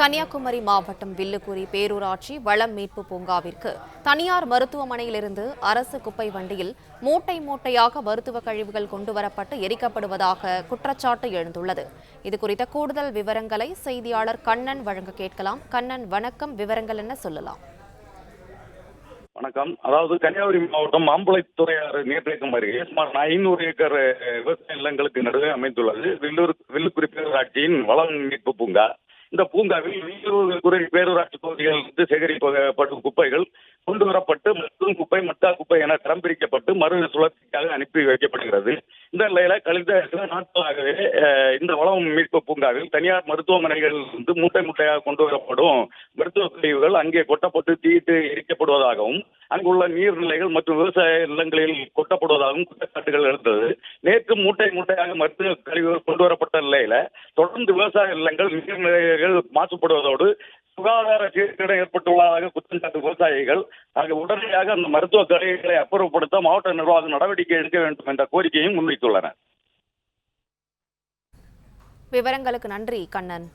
கன்னியாகுமரி மாவட்டம் வில்லுக்குரி பேரூராட்சி வளம் மீட்பு பூங்காவிற்கு தனியார் மருத்துவமனையிலிருந்து அரசு குப்பை வண்டியில் மூட்டை மூட்டையாக மருத்துவ கழிவுகள் கொண்டுவரப்பட்டு எரிக்கப்படுவதாக குற்றச்சாட்டு எழுந்துள்ளது. இதுகுறித்த கூடுதல் விவரங்களை செய்தியாளர் கண்ணன் வழங்க கேட்கலாம். கண்ணன், வணக்கம். விவரங்கள் என்ன, சொல்லலாம்? வணக்கம். அதாவது கன்னியாகுமரி மாவட்டம் மாம்பழத்துறையாறு நீர்த்தேக்கம் அருகே சுமார் 500 ஏக்கர் விவசாய நிலங்களுக்கு நடுவே அமைந்துள்ளது வில்லுக்குரி பேரூராட்சியின் வளம் மீட்பு பூங்கா. இந்த பூங்காவில் வில்லுக்குரி பேரூராட்சி பகுதிகளிலிருந்து சேகரிக்கப்படும் குப்பைகள் கொண்டு வரப்பட்டு மற்றும் குப்பை மட்டா குப்பை என தரம் பிரிக்கப்பட்டு மறு சுழற்சிக்காக அனுப்பி வைக்கப்படுகிறது. இந்த நிலையில கழிந்த சில நாட்களாகவே இந்த வளம் மீட்பு பூங்காவில் தனியார் மருத்துவமனைகள் வந்து மூட்டை மூட்டையாக கொண்டு வரப்படும் மருத்துவ கழிவுகள் அங்கே கொட்டப்பட்டு தீட்டு எரிக்கப்படுவதாகவும் அங்குள்ள நீர்நிலைகள் மற்றும் விவசாய நிலங்களில் கொட்டப்படுவதாகவும் குற்றச்சாட்டுகள் எழுந்தது. நேற்று மூட்டை மூட்டையாக மருத்துவ கழிவுகள் கொண்டு வரப்பட்ட நிலையில தொடர்ந்து விவசாய நிலங்கள் நீர்நிலைகள் மாசுபடுவதோடு சுகாதார சீர்கேடு ஏற்பட்டுள்ளதாக குற்றம் சாட்டும் விவசாயிகள் உடனடியாக அந்த மருத்துவ கழிவுகளை அப்புறப்படுத்த மாவட்ட நிர்வாகம் நடவடிக்கை எடுக்க வேண்டும் என்ற கோரிக்கையும் முன்வைத்துள்ளனர். விவரங்களுக்கு நன்றி, கண்ணன்.